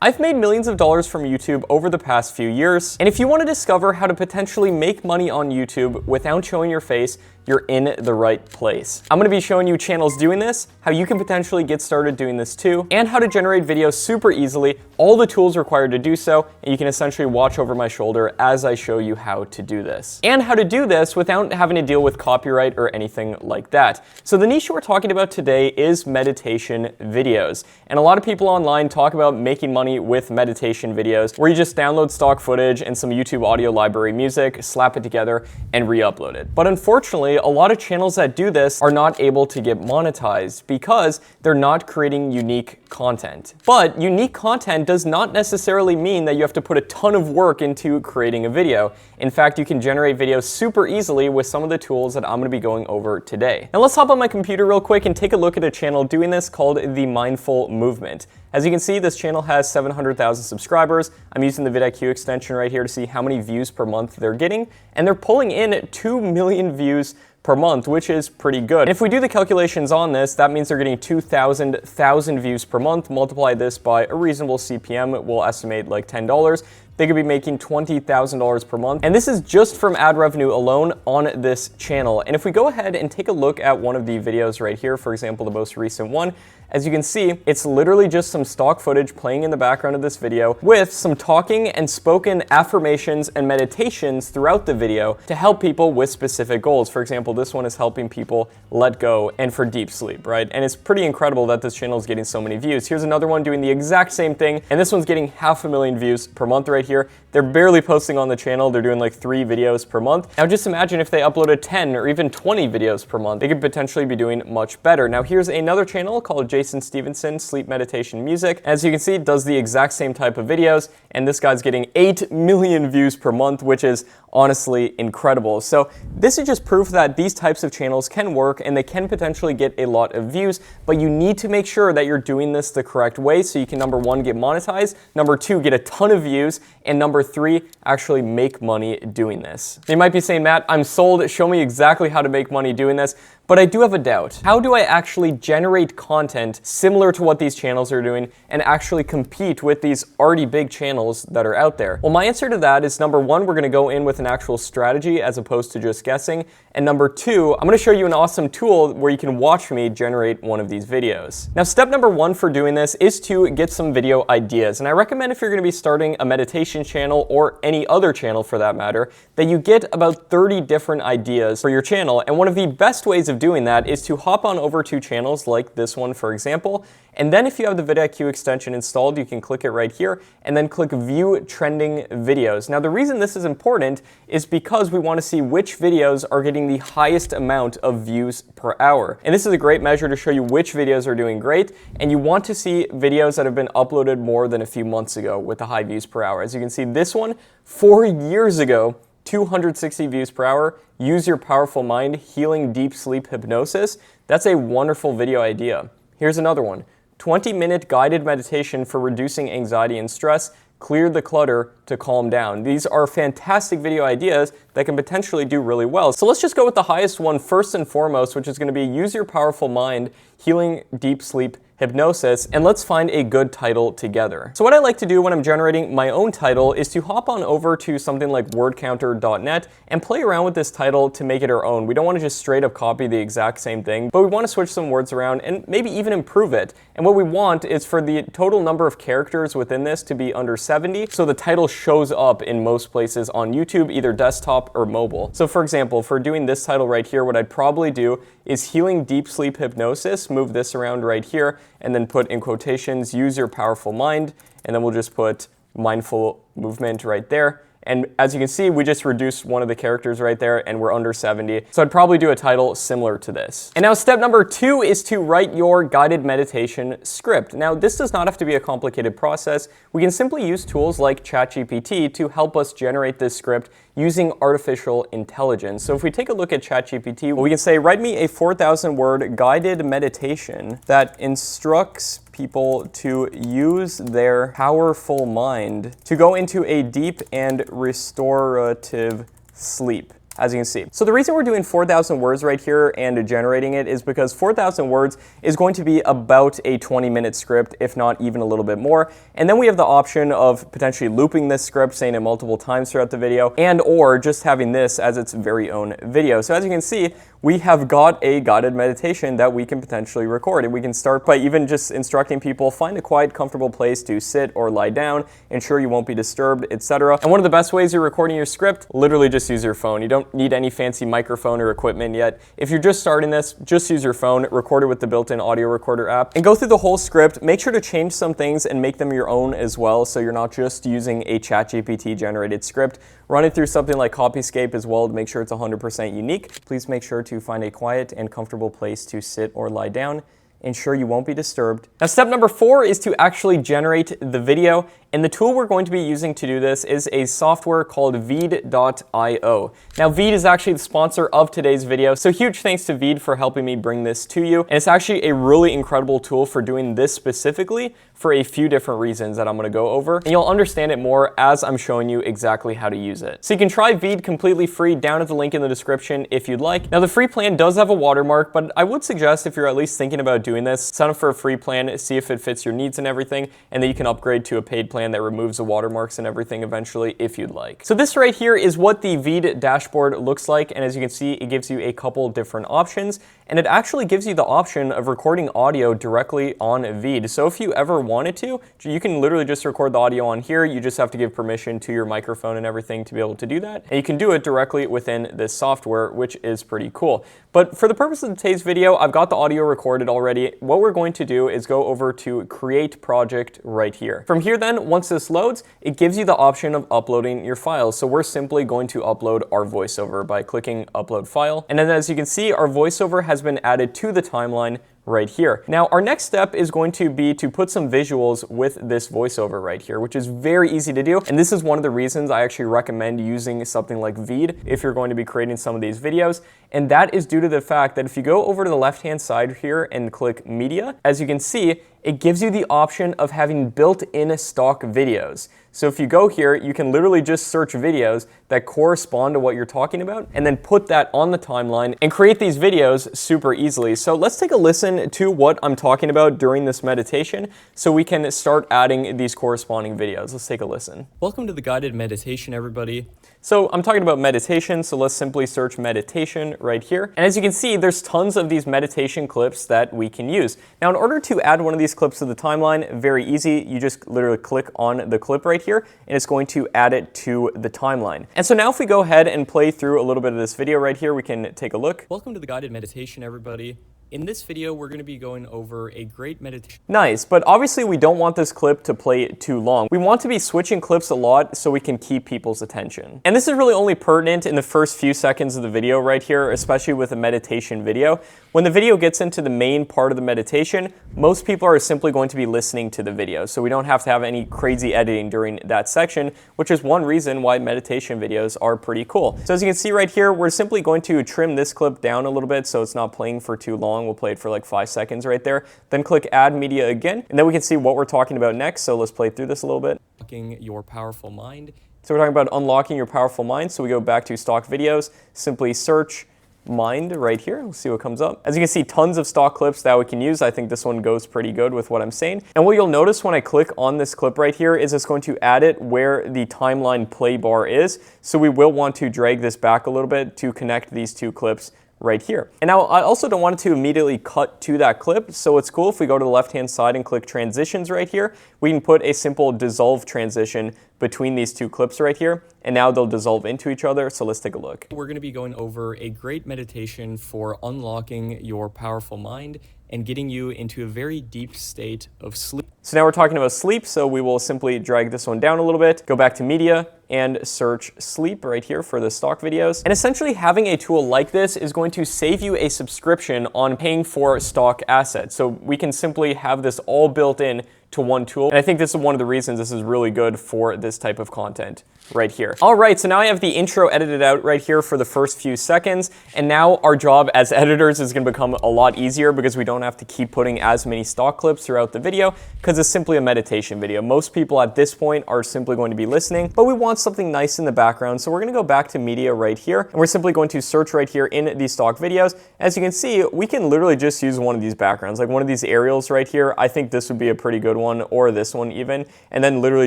I've made millions of dollars from YouTube over the past few years, and if you want to discover how to potentially make money on YouTube without showing your face, you're in the right place. I'm going to be showing you channels doing this, how you can potentially get started doing this too, and how to generate videos super easily, all the tools required to do so, and you can essentially watch over my shoulder as I show you how to do this. And how to do this without having to deal with copyright or anything like that. So the niche we're talking about today is meditation videos. And a lot of people online talk about making money with meditation videos, where you just download stock footage and some YouTube audio library music, slap it together, and re-upload it. But unfortunately, a lot of channels that do this are not able to get monetized because they're not creating unique content. But unique content does not necessarily mean that you have to put a ton of work into creating a video. In fact, you can generate videos super easily with some of the tools that I'm going to be going over today. Now let's hop on my computer real quick and take a look at a channel doing this called The Mindful Movement. As you can see, this channel has 700,000 subscribers. I'm using the vidIQ extension right here to see how many views per month they're getting, and they're pulling in 2 million views per month, which is pretty good. And if we do the calculations on this, that means they're getting 2,000 views per month. Multiply this by a reasonable CPM, we'll estimate like $10. They could be making $20,000 per month. And this is just from ad revenue alone on this channel. And if we go ahead and take a look at one of the videos right here, for example, the most recent one, as you can see, it's literally just some stock footage playing in the background of this video with some talking and spoken affirmations and meditations throughout the video to help people with specific goals. For example, this one is helping people let go and for deep sleep, right? And it's pretty incredible that this channel is getting so many views. Here's another one doing the exact same thing, and this one's getting 500,000 views per month right here. They're barely posting on the channel. They're doing like 3 videos per month. Now just imagine if they uploaded 10 or even 20 videos per month. They could potentially be doing much better. Now here's another channel called Jason Stevenson Sleep Meditation Music. As you can see, it does the exact same type of videos, and this guy's getting 8 million views per month, which is honestly incredible. So this is just proof that these types of channels can work and they can potentially get a lot of views, but you need to make sure that you're doing this the correct way so you can, number 1, get monetized, number 2, get a ton of views, and number 3, actually make money doing this. You might be saying, Matt, I'm sold, show me exactly how to make money doing this. But I do have a doubt. How do I actually generate content similar to what these channels are doing and actually compete with these already big channels that are out there? Well, my answer to that is, number 1, we're gonna go in with an actual strategy as opposed to just guessing. And number 2, I'm gonna show you an awesome tool where you can watch me generate one of these videos. Now, step number 1 for doing this is to get some video ideas. And I recommend, if you're gonna be starting a meditation channel or any other channel for that matter, that you get about 30 different ideas for your channel. And one of the best ways of doing that is to hop on over to channels like this one, for example, and then if you have the vidIQ extension installed, you can click it right here and then click View Trending Videos. Now, the reason this is important is because we want to see which videos are getting the highest amount of views per hour. And this is a great measure to show you which videos are doing great, and you want to see videos that have been uploaded more than a few months ago with the high views per hour. As you can see, this one, 4 years ago, 260 views per hour. Use Your Powerful Mind, Healing Deep Sleep Hypnosis. That's a wonderful video idea. Here's another one. 20-minute guided meditation for reducing anxiety and stress. Clear the clutter to calm down. These are fantastic video ideas that can potentially do really well. So let's just go with the highest one first and foremost, which is going to be Use Your Powerful Mind, Healing Deep Sleep Hypnosis, and let's find a good title together. So what I like to do when I'm generating my own title is to hop on over to something like wordcounter.net and play around with this title to make it our own. We don't want to just straight up copy the exact same thing, but we want to switch some words around and maybe even improve it. And what we want is for the total number of characters within this to be under 70, so the title shows up in most places on YouTube, either desktop or mobile. So for example, for doing this title right here, what I'd probably do is Healing Deep Sleep Hypnosis, move this around right here, and then put in quotations, Use Your Powerful Mind, and then we'll just put Mindful Movement right there. And as you can see, we just reduced one of the characters right there and we're under 70. So I'd probably do a title similar to this. And now step number 2 is to write your guided meditation script. Now this does not have to be a complicated process. We can simply use tools like ChatGPT to help us generate this script using artificial intelligence. So if we take a look at ChatGPT, we can say, write me a 4,000 word guided meditation that instructs people to use their powerful mind to go into a deep and restorative sleep. as you can see. So the reason we're doing 4,000 words right here and generating it is because 4,000 words is going to be about a 20-minute script, if not even a little bit more. And then we have the option of potentially looping this script, saying it multiple times throughout the video, and or just having this as its very own video. So as you can see, we have got a guided meditation that we can potentially record. And we can start by even just instructing people, find a quiet, comfortable place to sit or lie down, ensure you won't be disturbed, etc. And one of the best ways you're recording your script, literally just use your phone. You don't need any fancy microphone or equipment yet. If you're just starting this, just use your phone, record it with the built-in audio recorder app, and go through the whole script. Make sure to change some things and make them your own as well, so you're not just using a ChatGPT generated script. Run it through something like Copyscape as well to make sure it's 100% unique. Please make sure to find a quiet and comfortable place to sit or lie down. Ensure you won't be disturbed. Now, step number 4 is to actually generate the video. And the tool we're going to be using to do this is a software called Veed.io. Now, Veed is actually the sponsor of today's video, so huge thanks to Veed for helping me bring this to you. And it's actually a really incredible tool for doing this specifically for a few different reasons that I'm gonna go over. And you'll understand it more as I'm showing you exactly how to use it. So you can try Veed completely free down at the link in the description if you'd like. Now, the free plan does have a watermark, but I would suggest if you're at least thinking about doing this, sign up for a free plan, see if it fits your needs and everything, and then you can upgrade to a paid plan that removes the watermarks and everything eventually if you'd like. So this right here is what the Veed dashboard looks like, and as you can see, it gives you a couple different options, and it actually gives you the option of recording audio directly on Veed. So if you ever wanted to, you can literally just record the audio on here. You just have to give permission to your microphone and everything to be able to do that, and you can do it directly within this software, which is pretty cool. But for the purpose of today's video, I've got the audio recorded already. What we're going to do is go over to Create Project right here. From here then, once this loads, it gives you the option of uploading your files. So we're simply going to upload our voiceover by clicking Upload File. And then as you can see, our voiceover has been added to the timeline right here. Now, our next step is going to be to put some visuals with this voiceover right here, which is very easy to do. And this is one of the reasons I actually recommend using something like Veed if you're going to be creating some of these videos. And that is due to the fact that if you go over to the left-hand side here and click Media, as you can see, it gives you the option of having built-in stock videos. So if you go here, you can literally just search videos that correspond to what you're talking about and then put that on the timeline and create these videos super easily. So let's take a listen to what I'm talking about during this meditation so we can start adding these corresponding videos. Let's take a listen. Welcome to the guided meditation, everybody. So I'm talking about meditation, so let's simply search meditation right here. And as you can see, there's tons of these meditation clips that we can use. Now, in order to add one of these clips to the timeline, very easy. You just literally click on the clip right here, and it's going to add it to the timeline. And so now if we go ahead and play through a little bit of this video right here, we can take a look. Welcome to the guided meditation, everybody. In this video, we're going to be going over a great meditation. Nice, but obviously we don't want this clip to play too long. We want to be switching clips a lot so we can keep people's attention. And this is really only pertinent in the first few seconds of the video right here, especially with a meditation video. When the video gets into the main part of the meditation, most people are simply going to be listening to the video, so we don't have to have any crazy editing during that section, which is one reason why meditation videos are pretty cool. So as you can see right here, we're simply going to trim this clip down a little bit so it's not playing for too long. We'll play it for like 5 seconds right there. Then click Add Media again, and then we can see what we're talking about next. So let's play through this a little bit. Unlocking your powerful mind. So we're talking about unlocking your powerful mind. So we go back to stock videos, simply search mind right here. We'll see what comes up. As you can see, tons of stock clips that we can use. I think this one goes pretty good with what I'm saying. And what you'll notice when I click on this clip right here is it's going to add it where the timeline play bar is. So we will want to drag this back a little bit to connect these two clips right here. And now I also don't want it to immediately cut to that clip, so it's cool if we go to the left-hand side and click transitions right here, we can put a simple dissolve transition between these two clips right here, and now they'll dissolve into each other, so let's take a look. We're going to be going over a great meditation for unlocking your powerful mind and getting you into a very deep state of sleep. So now we're talking about sleep, so we will simply drag this one down a little bit, go back to media, and search sleep right here for the stock videos. And essentially having a tool like this is going to save you a subscription on paying for stock assets. So we can simply have this all built in to one tool. And I think this is one of the reasons this is really good for this type of content right here. All right, so now I have the intro edited out right here for the first few seconds. And now our job as editors is gonna become a lot easier because we don't have to keep putting as many stock clips throughout the video because it's simply a meditation video. Most people at this point are simply going to be listening, but we want something nice in the background. So we're gonna go back to media right here, and we're simply going to search right here in these stock videos. As you can see, we can literally just use one of these backgrounds, like one of these aerials right here. I think this would be a pretty good one, or this one even, and then literally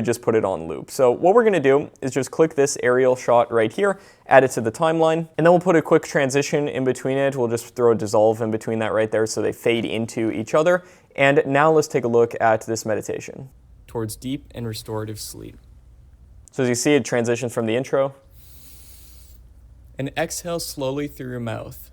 just put it on loop. So what we're gonna do is just click this aerial shot right here, add it to the timeline, and then we'll put a quick transition in between it. We'll just throw a dissolve in between that right there so they fade into each other. And now let's take a look at this meditation. Towards deep and restorative sleep. So as you see, it transitions from the intro. And exhale slowly through your mouth.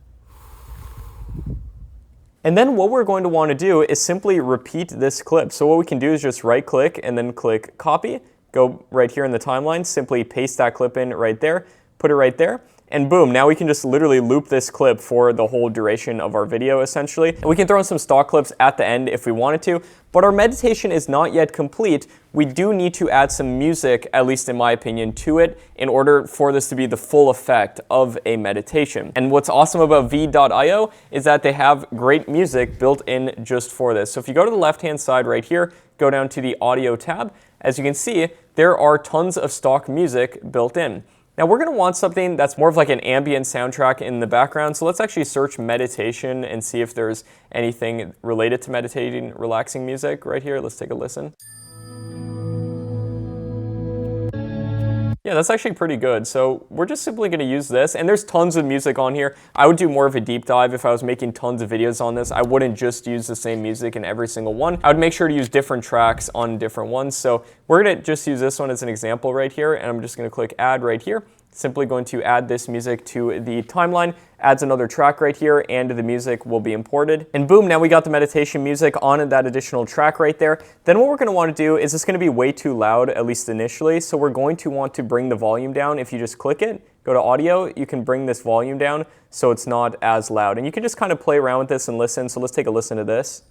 And then what we're going to want to do is simply repeat this clip. So what we can do is just right click and then click copy, go right here in the timeline, simply paste that clip in right there, put it right there, and boom, now we can just literally loop this clip for the whole duration of our video essentially. And we can throw in some stock clips at the end if we wanted to, but our meditation is not yet complete. We do need to add some music, at least in my opinion, to it in order for this to be the full effect of a meditation. And what's awesome about v.io is that they have great music built in just for this. So if you go to the left-hand side right here, go down to the audio tab, as you can see, there are tons of stock music built in. Now we're gonna want something that's more of like an ambient soundtrack in the background. So let's actually search meditation and see if there's anything related to meditating, relaxing music right here. Let's take a listen. Yeah, that's actually pretty good. So we're just simply gonna use this, and there's tons of music on here. I would do more of a deep dive if I was making tons of videos on this. I wouldn't just use the same music in every single one. I would make sure to use different tracks on different ones. So we're gonna just use this one as an example right here, and I'm just gonna click add right here. Simply going to add this music to the timeline, adds another track right here, and the music will be imported. And boom, now we got the meditation music on that additional track right there. Then what we're gonna wanna do is it's gonna be way too loud, at least initially, so we're going to want to bring the volume down. If you just click it, go to audio, you can bring this volume down so it's not as loud. And you can just kind of play around with this and listen, so let's take a listen to this.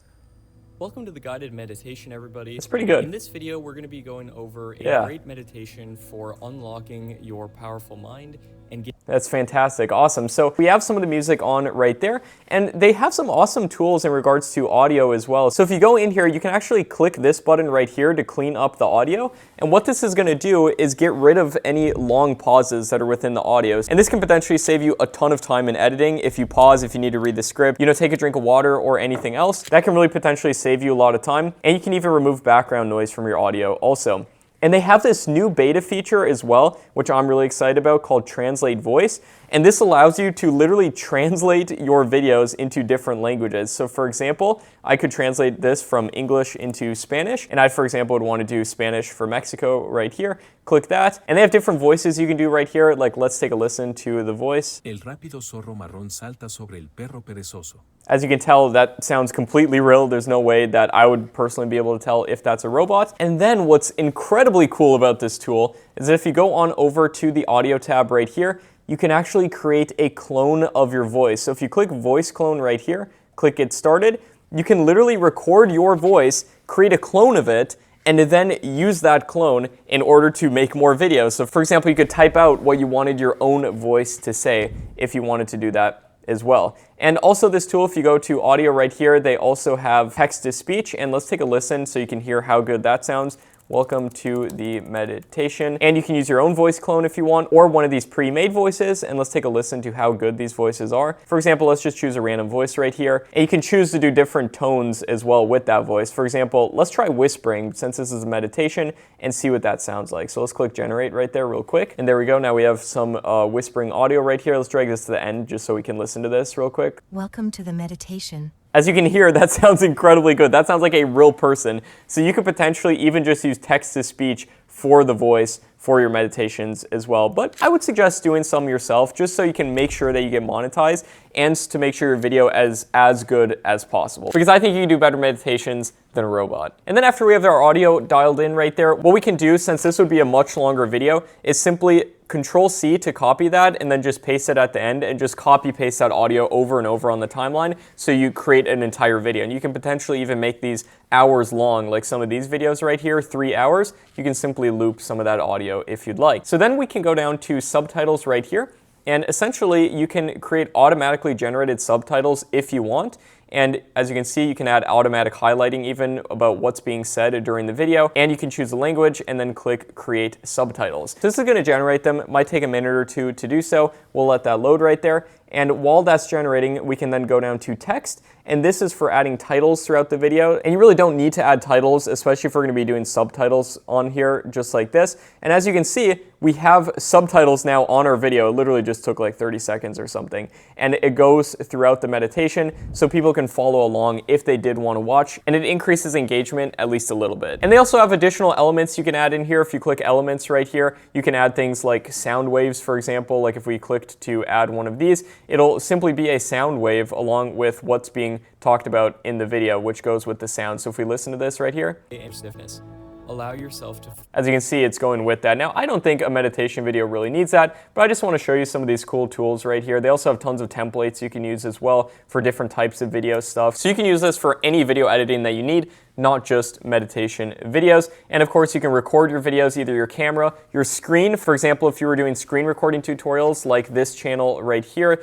Welcome to the guided meditation, everybody. It's pretty good. In this video, we're going to be going over a great meditation for unlocking your powerful mind and get. That's fantastic. Awesome. So we have some of the music on right there, and they have some awesome tools in regards to audio as well. So if you go in here, you can actually click this button right here to clean up the audio. And what this is going to do is get rid of any long pauses that are within the audios. And this can potentially save you a ton of time in editing. If you pause, if you need to read the script, take a drink of water or anything else, that can really potentially save you a lot of time. And you can even remove background noise from your audio also. And they have this new beta feature as well, which I'm really excited about, called Translate Voice. And this allows you to literally translate your videos into different languages. So for example, I could translate this from English into Spanish. And I, for example, would want to do Spanish for Mexico right here. Click that. And they have different voices you can do right here. Like, let's take a listen to the voice. El rápido zorro marrón salta sobre el perro perezoso. As you can tell, that sounds completely real. There's no way that I would personally be able to tell if that's a robot. And then what's incredibly cool about this tool is that if you go on over to the audio tab right here, you can actually create a clone of your voice. So if you click voice clone right here, click get started, you can literally record your voice, create a clone of it, and then use that clone in order to make more videos. So for example, you could type out what you wanted your own voice to say if you wanted to do that as well. And also this tool, if you go to audio right here, they also have text to speech, and let's take a listen so you can hear how good that sounds. Welcome to the meditation. And you can use your own voice clone if you want, or one of these pre-made voices, and let's take a listen to how good these voices are. For example, let's just choose a random voice right here, and you can choose to do different tones as well with that voice. For example, let's try whispering, since this is a meditation, and see what that sounds like. So let's click generate right there real quick, and there we go. Now we have some whispering audio right here. Let's drag this to the end just so we can listen to this real quick. Welcome to the meditation. As you can hear, that sounds incredibly good. That sounds like a real person. So you could potentially even just use text to speech for the voice for your meditations as well. But I would suggest doing some yourself just so you can make sure that you get monetized and to make sure your video is as good as possible. Because I think you can do better meditations than a robot. And then after we have our audio dialed in right there, what we can do, since this would be a much longer video, is simply Control-C to copy that and then just paste it at the end and just copy-paste that audio over and over on the timeline so you create an entire video. And you can potentially even make these hours long, like some of these videos right here, 3 hours. You can simply loop some of that audio if you'd like. So then we can go down to subtitles right here. And essentially, you can create automatically generated subtitles if you want. And as you can see, you can add automatic highlighting even about what's being said during the video. And you can choose the language and then click Create Subtitles. So this is going to generate them. It might take a minute or two to do so. We'll let that load right there. And while that's generating, we can then go down to text. And this is for adding titles throughout the video. And you really don't need to add titles, especially if we're going to be doing subtitles on here just like this. And as you can see, we have subtitles now on our video. It literally just took like 30 seconds or something. And it goes throughout the meditation so people can follow along if they did want to watch. And it increases engagement at least a little bit. And they also have additional elements you can add in here. If you click elements right here, you can add things like sound waves, for example. Like if we clicked to add one of these, it'll simply be a sound wave along with what's being talked about in the video, which goes with the sound. So if we listen to this right here, and stiffness. Allow yourself to... As you can see, it's going with that. Now, I don't think a meditation video really needs that, but I just want to show you some of these cool tools right here. They also have tons of templates you can use as well for different types of video stuff. So you can use this for any video editing that you need, not just meditation videos. And of course, you can record your videos, either your camera, your screen. For example, if you were doing screen recording tutorials like this channel right here,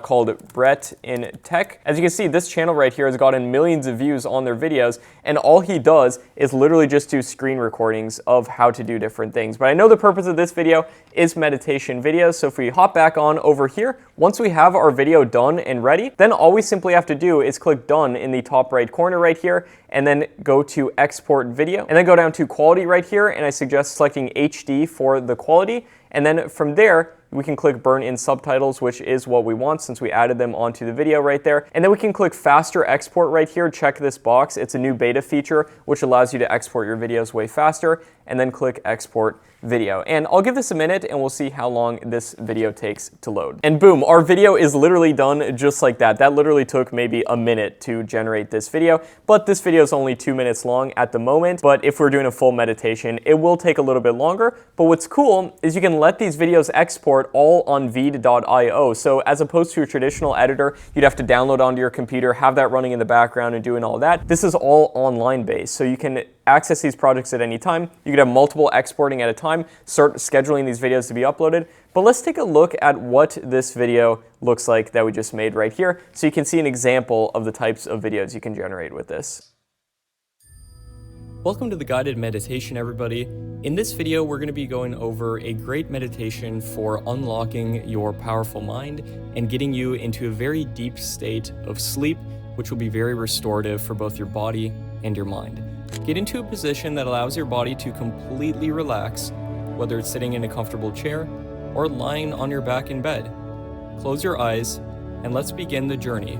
called Brett in Tech. As you can see, this channel right here has gotten millions of views on their videos, and all he does is literally just do screen recordings of how to do different things. But I know the purpose of this video is meditation videos, so if we hop back on over here, once we have our video done and ready, then all we simply have to do is click done in the top right corner right here, and then go to export video, and then go down to quality right here, and I suggest selecting HD for the quality, and then from there, we can click burn in subtitles, which is what we want since we added them onto the video right there. And then we can click faster export right here. Check this box. It's a new beta feature, which allows you to export your videos way faster, and then click export video. And I'll give this a minute and we'll see how long this video takes to load. And boom, our video is literally done just like that. That literally took maybe a minute to generate this video, but this video is only 2 minutes long at the moment. But if we're doing a full meditation, it will take a little bit longer. But what's cool is you can let these videos export all on Veed.io. So as opposed to a traditional editor, you'd have to download onto your computer, have that running in the background and doing all that. This is all online based. So you can access these projects at any time. You could have multiple exporting at a time, start scheduling these videos to be uploaded. But let's take a look at what this video looks like that we just made right here, so you can see an example of the types of videos you can generate with this. Welcome to the guided meditation, everybody. In this video, we're going to be going over a great meditation for unlocking your powerful mind and getting you into a very deep state of sleep, which will be very restorative for both your body and your mind. Get into a position that allows your body to completely relax, whether it's sitting in a comfortable chair or lying on your back in bed. Close your eyes and let's begin the journey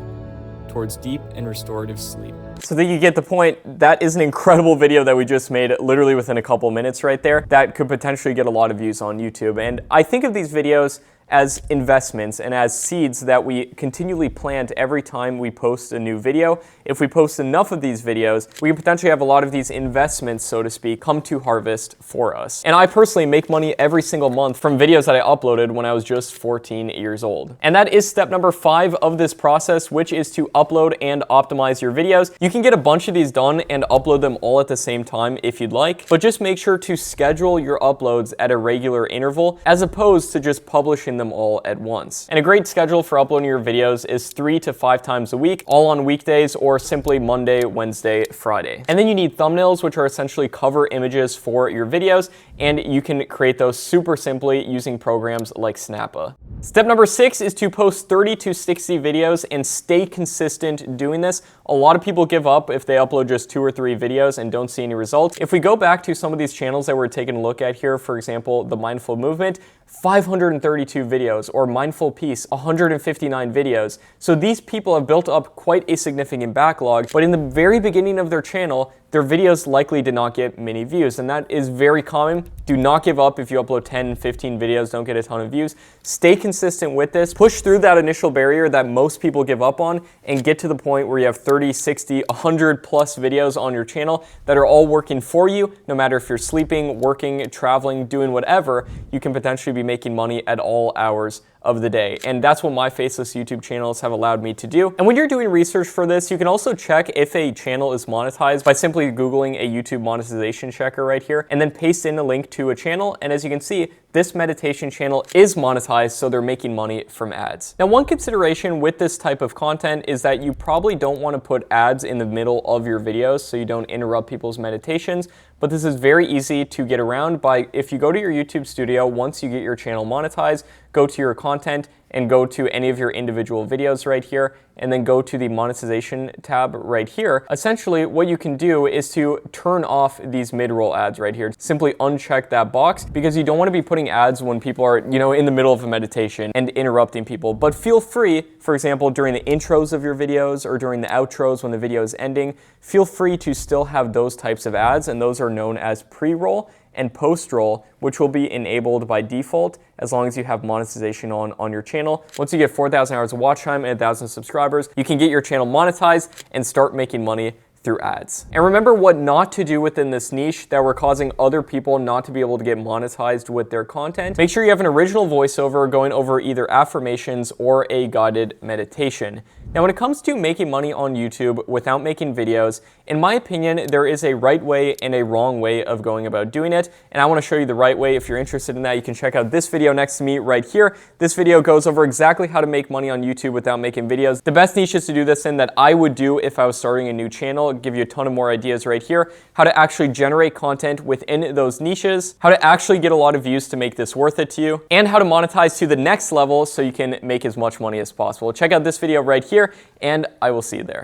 towards deep and restorative sleep. So that you get the point, that is an incredible video that we just made literally within a couple minutes right there. That could potentially get a lot of views on YouTube. And I think of these videos as investments and as seeds that we continually plant every time we post a new video. If we post enough of these videos, we can potentially have a lot of these investments, so to speak, come to harvest for us. And I personally make money every single month from videos that I uploaded when I was just 14 years old. And that is step number 5 of this process, which is to upload and optimize your videos. You can get a bunch of these done and upload them all at the same time if you'd like, but just make sure to schedule your uploads at a regular interval as opposed to just publishing them all at once. And a great schedule for uploading your videos is 3 to 5 times a week, all on weekdays or simply Monday, Wednesday, Friday. And then you need thumbnails, which are essentially cover images for your videos, and you can create those super simply using programs like Snappa. Step number 6 is to post 30 to 60 videos and stay consistent doing this. A lot of people give up if they upload just 2 or 3 videos and don't see any results. If we go back to some of these channels that we're taking a look at here, for example, the Mindful Movement, 532 videos, or Mindful Peace, 159 videos. So these people have built up quite a significant backlog, but in the very beginning of their channel, their videos likely did not get many views, and that is very common. Do not give up if you upload 10, 15 videos, don't get a ton of views. Stay consistent with this, push through that initial barrier that most people give up on, and get to the point where you have 30, 60, 100 plus videos on your channel that are all working for you. No matter if you're sleeping, working, traveling, doing whatever, you can potentially be making money at all hours of the day. And that's what my faceless YouTube channels have allowed me to do. And when you're doing research for this, you can also check if a channel is monetized by simply Googling a YouTube monetization checker right here, and then paste in a link to a channel. And as you can see, this meditation channel is monetized, so they're making money from ads. Now, one consideration with this type of content is that you probably don't want to put ads in the middle of your videos so you don't interrupt people's meditations, but this is very easy to get around by, if you go to your YouTube studio, once you get your channel monetized, go to your content and go to any of your individual videos right here, and then go to the monetization tab right here. Essentially, what you can do is to turn off these mid-roll ads right here. Simply uncheck that box, because you don't want to be putting ads when people are, in the middle of a meditation and interrupting people. But feel free, for example, during the intros of your videos or during the outros when the video is ending, feel free to still have those types of ads, and those are known as pre-roll and post-roll, which will be enabled by default as long as you have monetization on your channel. Once you get 4,000 hours of watch time and 1,000 subscribers, you can get your channel monetized and start making money through ads. And remember what not to do within this niche that we're causing other people not to be able to get monetized with their content. Make sure you have an original voiceover going over either affirmations or a guided meditation. Now, when it comes to making money on YouTube without making videos, in my opinion, there is a right way and a wrong way of going about doing it. And I want to show you the right way. If you're interested in that, you can check out this video next to me right here. This video goes over exactly how to make money on YouTube without making videos. The best niches to do this in that I would do if I was starting a new channel, give you a ton of more ideas right here, how to actually generate content within those niches, how to actually get a lot of views to make this worth it to you, and how to monetize to the next level so you can make as much money as possible. Check out this video right here, and I will see you there.